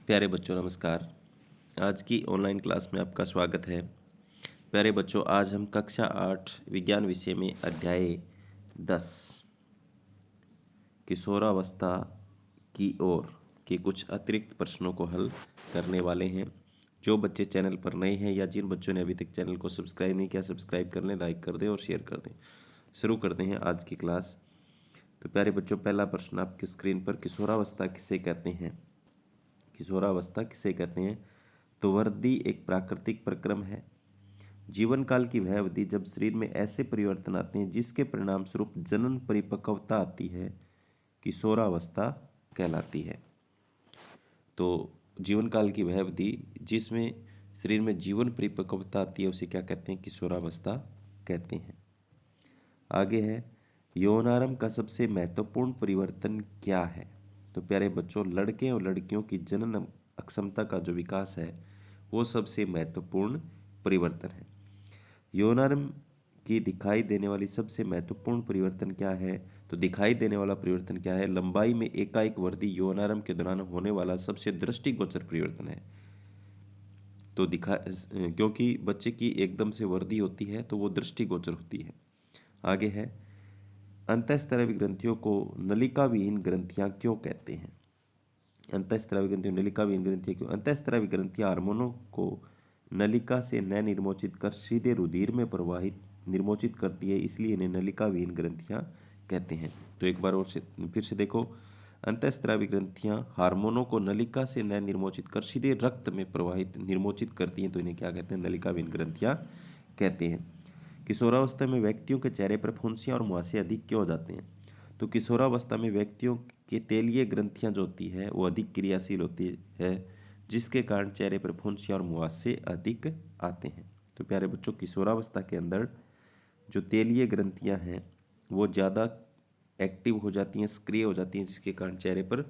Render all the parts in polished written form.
प्यारे बच्चों नमस्कार। आज की ऑनलाइन क्लास में आपका स्वागत है। प्यारे बच्चों, आज हम कक्षा 8 विज्ञान विषय में अध्याय 10 किशोरावस्था की ओर के कुछ अतिरिक्त प्रश्नों को हल करने वाले हैं। जो बच्चे चैनल पर नए हैं या जिन बच्चों ने अभी तक चैनल को सब्सक्राइब नहीं किया, सब्सक्राइब कर लें, लाइक कर दें और शेयर कर दें। शुरू करते हैं आज की क्लास। तो प्यारे बच्चों, पहला प्रश्न आपकी स्क्रीन पर, किशोरावस्था किसे कहते हैं? किशोरावस्था किसे कहते हैं? तो वृद्धि एक प्राकृतिक प्रक्रम है, जीवन काल की वह अवधि जब शरीर में ऐसे परिवर्तन आते हैं जिसके परिणाम स्वरूप जनन परिपक्वता आती है, किशोरावस्था कहलाती है। तो जीवन काल की वह अवधि जिसमें शरीर में जीवन परिपक्वता आती है उसे क्या कहते हैं? किशोरावस्था कहते हैं। आगे है, यौनारंभ का सबसे महत्वपूर्ण परिवर्तन क्या है? तो प्यारे बच्चों, लड़के और लड़कियों की जनन अक्षमता का जो विकास है वो सबसे महत्वपूर्ण परिवर्तन है। यौनारंभ की दिखाई देने वाली सबसे महत्वपूर्ण परिवर्तन क्या है? तो दिखाई देने वाला परिवर्तन क्या है? लंबाई में एकाएक वृद्धि यौनारंभ के दौरान होने वाला सबसे दृष्टिगोचर परिवर्तन है। तो क्योंकि बच्चे की एकदम से वृद्धि होती है तो वो दृष्टिगोचर होती है। आगे है, अंतःस्रावी ग्रंथियों को नलिकाविहीन ग्रंथियां क्यों कहते हैं? अंतःस्रावी ग्रंथियों नलिकाविहीन ग्रंथियां क्यों? अंतःस्रावी ग्रंथियां हार्मोनों को नलिका से न निर्मोचित कर सीधे रुधिर में प्रवाहित निर्मोचित करती है, इसलिए इन्हें नलिकाविहीन ग्रंथियां कहते हैं। तो एक बार और फिर से देखो, अंतःस्रावी ग्रंथियां हार्मोनों को नलिका से न निर्मोचित कर सीधे रक्त में प्रवाहित निर्मोचित करती हैं, तो इन्हें क्या कहते हैं? नलिकाविहीन ग्रंथियां कहते हैं। किशोरावस्था में व्यक्तियों के चेहरे पर फुंसियाँ और मुहासे अधिक क्यों हो जाते हैं? तो किशोरावस्था में व्यक्तियों की तेलीय ग्रंथियां जो होती है वो अधिक क्रियाशील होती है, जिसके कारण चेहरे पर फुंसियाँ और मुहासे अधिक आते हैं। तो प्यारे बच्चों, किशोरावस्था के अंदर जो तेलीय ग्रंथियां हैं वो ज़्यादा एक्टिव हो जाती हैं, सक्रिय हो जाती हैं, जिसके कारण चेहरे पर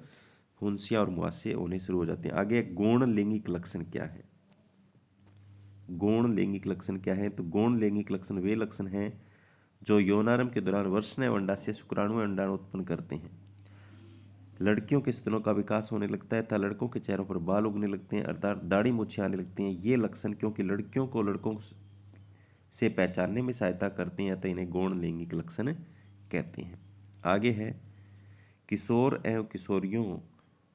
फुंसियाँ और मुहासे होने शुरू हो जाते हैं। आगे गौण लैंगिक लक्षण क्या है? गौण लैंगिक लक्षण क्या है? तो गौण लैंगिक लक्षण वे लक्षण हैं जो यौनारंभ के दौरान वृषण अंडाशय शुक्राणु अंडाणु उत्पन्न करते हैं। लड़कियों के स्तनों का विकास होने लगता है तथा लड़कों के चेहरों पर बाल उगने लगते हैं, अर्थात दाढ़ी मूछें आने लगती हैं। ये लक्षण क्योंकि लड़कियों को लड़कों से पहचानने में सहायता करते हैं, अतः इन्हें गौण लैंगिक लक्षण कहते हैं। आगे है, किशोर एवं किशोरियों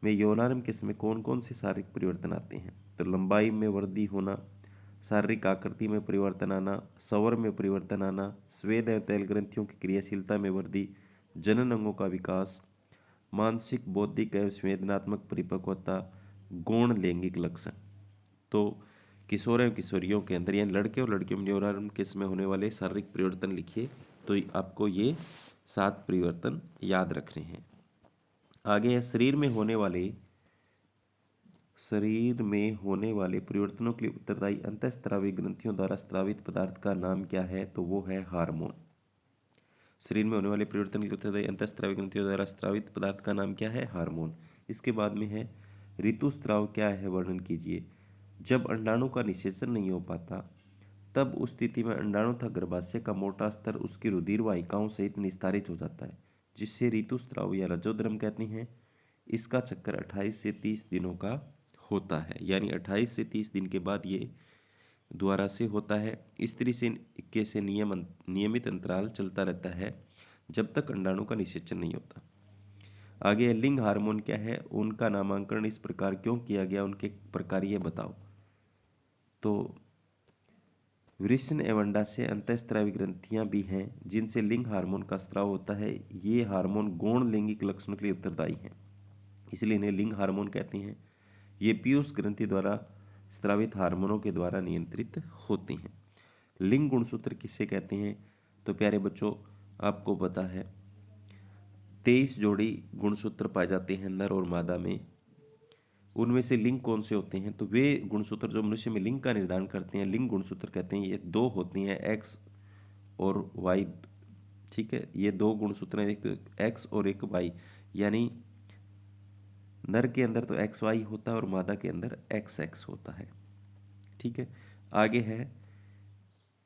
में यौनारंभ के समय कौन कौन से शारीरिक परिवर्तन आते हैं? तो लंबाई में वृद्धि होना, शारीरिक आकृति में परिवर्तन आना, स्वर में परिवर्तन आना, स्वेद एवं तैल ग्रंथियों की क्रियाशीलता में वृद्धि, जनन अंगों का विकास, मानसिक बौद्धिक एवं संवेदनात्मक परिपक्वता, गौण लैंगिक लक्षण। तो किशोर एवं किशोरियों के अंदर यानी लड़के और लड़कियों में यौनारंभ के समय होने वाले शारीरिक परिवर्तन लिखिए। तो आपको ये 7 परिवर्तन याद रखने हैं। आगे है, शरीर में होने वाले परिवर्तनों के लिए उत्तरदायी अंतःस्रावी ग्रंथियों द्वारा स्रावित पदार्थ का नाम क्या है? तो वो है हार्मोन। शरीर में होने वाले परिवर्तन के लिए उत्तरदायी अंतःस्रावी ग्रंथियों द्वारा स्रावित पदार्थ का नाम क्या है? हार्मोन। इसके बाद में है, ऋतुस्राव क्या है? वर्णन कीजिए। जब अंडाणु का निषेचन नहीं हो पाता तब उस स्थिति में अंडाणु तथा गर्भाशय का मोटा स्तर उसकी रुधिर वाहिकाओं सहित निस्तारित हो जाता है, जिससे ऋतुस्राव या रजोद्रम कहते हैं। इसका चक्कर 28 से 30 दिनों का होता है, यानी 28 से 30 दिन के बाद ये द्वारा से होता है। स्त्री से नियमित अंतराल चलता रहता है जब तक अंडाणु का निषेचन नहीं होता। आगे लिंग हार्मोन क्या है? उनका नामांकन इस प्रकार क्यों किया गया? उनके प्रकार ये बताओ। तो वृषण एवं अंडाशय अंतःस्रावी ग्रंथियां भी हैं जिनसे लिंग हार्मोन का स्राव होता है। ये हार्मोन गौण लैंगिक लक्षणों के लिए उत्तरदायी हैं, इसलिए इन्हें लिंग हार्मोन कहते हैं। ये पीयूष ग्रंथि द्वारा स्रावित हार्मोनों के द्वारा नियंत्रित होते हैं। लिंग गुणसूत्र किसे कहते हैं? तो प्यारे बच्चों, आपको पता है 23 जोड़ी गुणसूत्र पाए जाते हैं नर और मादा में। उनमें से लिंग कौन से होते हैं? तो वे गुणसूत्र जो मनुष्य में लिंग का निर्धारण करते हैं लिंग गुणसूत्र कहते हैं। ये 2 होती हैं, एक्स और वाई। ठीक है, ये 2 गुणसूत्र हैं, एक एक्स और एक वाई। यानी नर के अंदर तो एक्स वाई होता है और मादा के अंदर एक्स एक्स होता है। ठीक है, आगे है,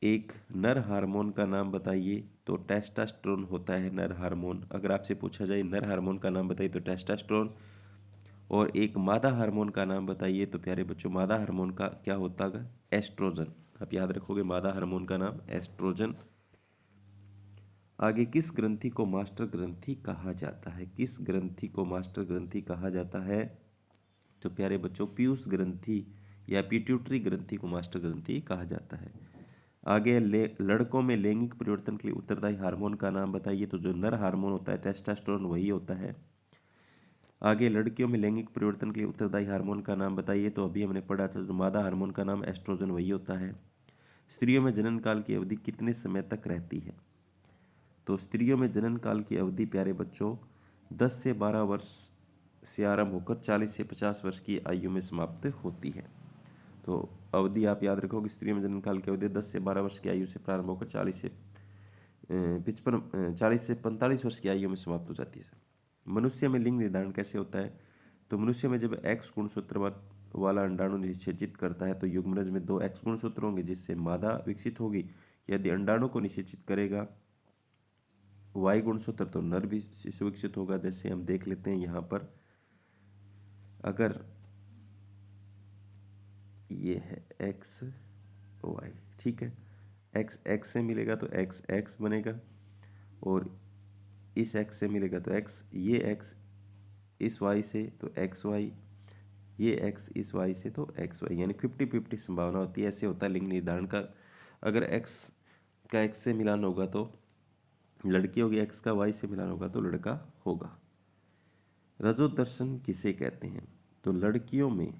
एक नर हार्मोन का नाम बताइए। तो टेस्टोस्टेरोन होता है नर हार्मोन। अगर आपसे पूछा जाए नर हार्मोन का नाम बताइए तो टेस्टोस्टेरोन। और एक मादा हार्मोन का नाम बताइए। तो प्यारे बच्चों मादा हार्मोन का क्या होता है? एस्ट्रोजन। आप याद रखोगे मादा हार्मोन का नाम एस्ट्रोजन। आगे किस ग्रंथि को मास्टर ग्रंथि कहा जाता है? किस ग्रंथि को मास्टर ग्रंथि कहा जाता है? तो प्यारे बच्चों पीयूष ग्रंथि या पिट्यूटरी ग्रंथि को मास्टर ग्रंथि कहा जाता है। आगे लड़कों में लैंगिक परिवर्तन के लिए उत्तरदायी हार्मोन का नाम बताइए। तो जो नर हार्मोन होता है टेस्टोस्टेरोन वही होता है। आगे लड़कियों में लैंगिक परिवर्तन के लिए उत्तरदायी हार्मोन का नाम बताइए। तो अभी हमने पढ़ा था जो मादा हार्मोन का नाम एस्ट्रोजन वही होता है। स्त्रियों में जनन काल की अवधि कितने समय तक रहती है? तो स्त्रियों में जनन काल की अवधि प्यारे बच्चों 10 से 12 वर्ष से आरंभ होकर 40 से 50 वर्ष की आयु में समाप्त होती है। तो अवधि आप याद रखोगे स्त्रियों में जनन काल की अवधि 10 से 12 वर्ष की आयु से प्रारंभ होकर 40 से 45 वर्ष की आयु में समाप्त हो जाती है। मनुष्य में लिंग निर्धारण कैसे होता है? तो मनुष्य में जब एक्स गुणसूत्र वाला अंडाणु निषेचित करता है तो युग्मनज में 2 एक्स गुणसूत्र होंगे जिससे मादा विकसित होगी। यदि अंडाणु को निषेचित करेगा वाई गुणसूत्र तो नर भी विकसित होगा। जैसे हम देख लेते हैं यहाँ पर, अगर ये है एक्स वाई, ठीक है, एक्स एक्स से मिलेगा तो एक्स एक्स बनेगा और इस एक्स से मिलेगा तो एक्स, ये एक्स इस वाई से तो एक्स वाई, ये एक्स इस वाई से तो एक्स वाई, यानी 50-50 संभावना होती है। ऐसे होता है लिंग निर्धारण का। अगर एक्स का एक्स से मिलान होगा तो लड़की होगी, एक्स का वाई से मिलान होगा तो लड़का होगा। रजोदर्शन किसे कहते हैं? तो लड़कियों में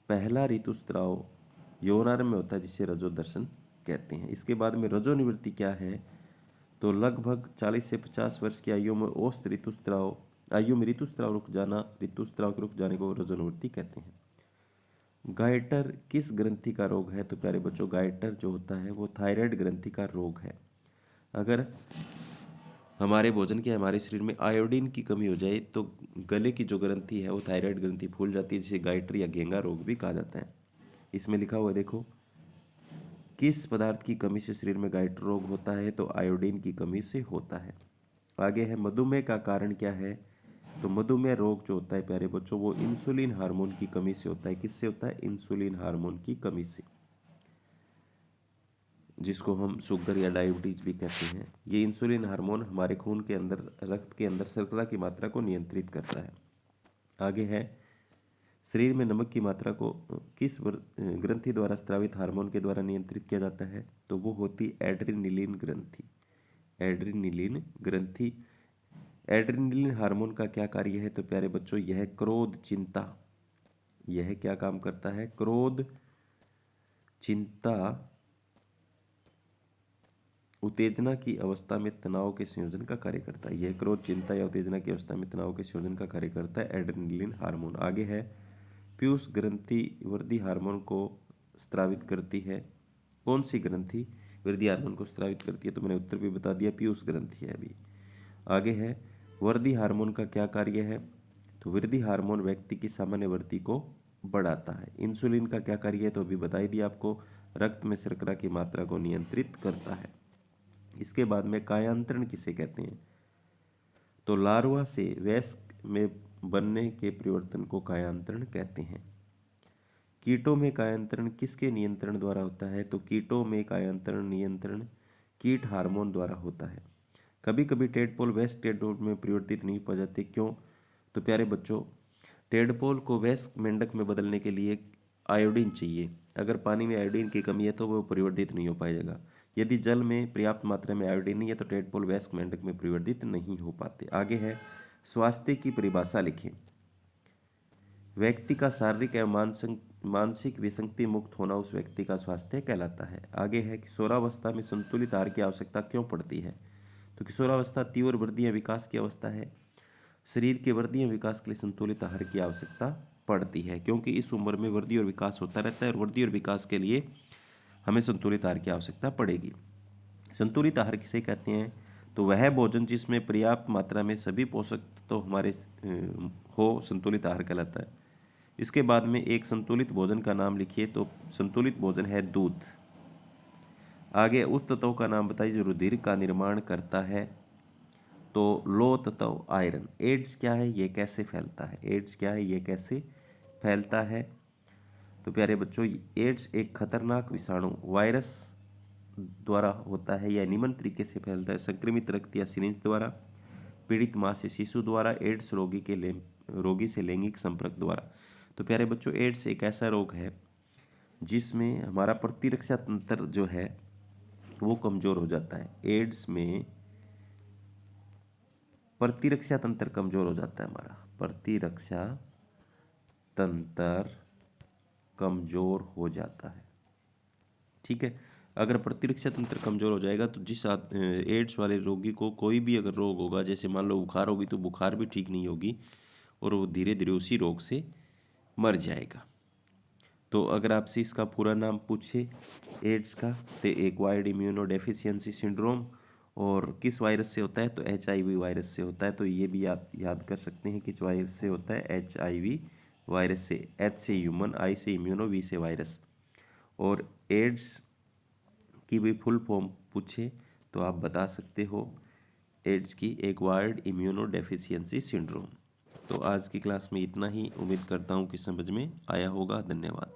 पहला ऋतुस्राव यौनारंभ में होता है जिसे रजोदर्शन कहते हैं। इसके बाद में रजोनिवृत्ति क्या है? तो लगभग 40 से 50 वर्ष की आयु में औसत आयु में ऋतुस्राव रुक जाने को रजोनिवृत्ति कहते हैं। गायटर किस ग्रंथि का रोग है? तो प्यारे बच्चों गायटर जो होता है वो थायराइड ग्रंथि का रोग है। अगर हमारे भोजन के हमारे शरीर में आयोडीन की कमी हो जाए तो गले की जो ग्रंथि है वो थायराइड ग्रंथि फूल जाती है जिसे गायटर या घेंगा रोग भी कहा जाता है। इसमें लिखा हुआ है देखो, किस पदार्थ की कमी से शरीर में गायटर रोग होता है? तो आयोडीन की कमी से होता है। आगे है मधुमेह का कारण क्या है? तो मधुमेह रोग जो होता है प्यारे बच्चों वो इंसुलिन हार्मोन की कमी से होता है। किससे होता है? इंसुलिन हार्मोन की कमी से, जिसको हम शुगर या डायबिटीज भी कहते हैं। ये इंसुलिन हार्मोन हमारे खून के अंदर, रक्त के अंदर शर्करा की मात्रा को नियंत्रित करता है। आगे है शरीर में नमक की मात्रा को किस ग्रंथि द्वारा स्रावित हार्मोन के द्वारा नियंत्रित किया जाता है? तो वो होती एड्रेनलिन ग्रंथि। एड्रेनलिन ग्रंथि। एड्रेनलिन हार्मोन का क्या कार्य है? तो प्यारे बच्चों यह क्रोध चिंता, यह क्या काम करता है? क्रोध चिंता उत्तेजना की अवस्था में तनाव के संयोजन का कार्य करता है। यह क्रोध चिंता या उत्तेजना की अवस्था में तनाव के संयोजन का कार्य करता है एड्रेनलिन हार्मोन। आगे है पीयूष ग्रंथि वृद्धि हार्मोन को स्रावित करती है। कौन सी ग्रंथि वृद्धि हार्मोन को स्रावित करती है? तो मैंने उत्तर भी बता दिया, पीयूष ग्रंथि है अभी। आगे है वृद्धि हार्मोन का क्या कार्य है? तो वृद्धि हार्मोन व्यक्ति की सामान्य वृद्धि को बढ़ाता है। इंसुलिन का क्या कार्य है? तो अभी बता ही दिया आपको, रक्त में शर्करा की मात्रा को नियंत्रित करता है। इसके बाद में कायांतरण किसे कहते हैं? तो लार्वा से वयस्क में बनने के परिवर्तन को कायांतरण कहते हैं। कीटों में कायांतरण किसके नियंत्रण द्वारा होता है? तो कीटों में कायांतरण नियंत्रण कीट हार्मोन द्वारा होता है। कभी कभी टेडपोल वयस्क टेडपोल में परिवर्तित नहीं पा जाते, क्यों? तो प्यारे बच्चों टेडपोल को वयस्क मेंढक में बदलने के लिए आयोडीन चाहिए। अगर पानी में आयोडीन की कमी है तो वो परिवर्तित नहीं हो पाएगा। यदि जल में पर्याप्त मात्रा में आयोडीन नहीं है तो टेडपोल वयस्क मेंढक में परिवर्तित नहीं हो पाते। आगे है स्वास्थ्य की परिभाषा लिखें। व्यक्ति का शारीरिक एवं मानसिक विसंगति मुक्त होना उस व्यक्ति का स्वास्थ्य कहलाता है। आगे है किशोरावस्था में संतुलित आहार की आवश्यकता क्यों पड़ती है? तो किशोरावस्था तीव्र वृद्धि या विकास की अवस्था है। शरीर के वृद्धि एवं विकास के लिए संतुलित आहार की आवश्यकता पड़ती है, क्योंकि इस उम्र में वृद्धि और विकास होता रहता है और वृद्धि और विकास के लिए हमें संतुलित आहार की आवश्यकता पड़ेगी। संतुलित आहार किसे कहते हैं? तो वह भोजन जिसमें पर्याप्त मात्रा में सभी पोषक तो हमारे हो संतुलित आहार कहलाता है। इसके बाद में एक संतुलित भोजन का नाम लिखिए। तो संतुलित भोजन है दूध। आगे उस तत्व का नाम बताइए जो रुधिर का निर्माण करता है। तो लो तथा आयरन। एड्स क्या है, ये कैसे फैलता है, एड्स क्या है, ये कैसे फैलता है। तो प्यारे बच्चों, एड्स एक खतरनाक विषाणु वायरस द्वारा होता है। यह निम्न तरीके से फैलता है: संक्रमित रक्त या सिरिंज द्वारा, पीड़ित माँ से शिशु द्वारा, एड्स रोगी से लैंगिक संपर्क द्वारा। तो प्यारे बच्चों, एड्स एक ऐसा रोग है जिसमें हमारा प्रतिरक्षा तंत्र जो है वो कमज़ोर हो जाता है। एड्स में प्रतिरक्षा तंत्र कमज़ोर हो जाता है, हमारा प्रतिरक्षा तंत्र कमज़ोर हो जाता है। ठीक है, अगर प्रतिरक्षा तंत्र कमज़ोर हो जाएगा तो एड्स वाले रोगी को कोई भी अगर रोग होगा, जैसे मान लो बुखार होगी, तो बुखार भी ठीक नहीं होगी और वो धीरे धीरे उसी रोग से मर जाएगा। तो अगर आपसे इसका पूरा नाम पूछे एड्स का, तो एक्वायर्ड इम्यूनो डेफिशिएंसी सिंड्रोम, और किस वायरस से होता है, तो HIV वायरस से होता है। तो ये भी आप याद कर सकते हैं किस वायरस से होता है, HIV वायरस से। H से ह्यूमन, I से इम्यूनो, V से वायरस। और एड्स की भी फुल फॉर्म पूछे तो आप बता सकते हो एड्स की एक्वायर्ड इम्यूनो डेफिशिएंसी सिंड्रोम। तो आज की क्लास में इतना ही। उम्मीद करता हूँ कि समझ में आया होगा। धन्यवाद।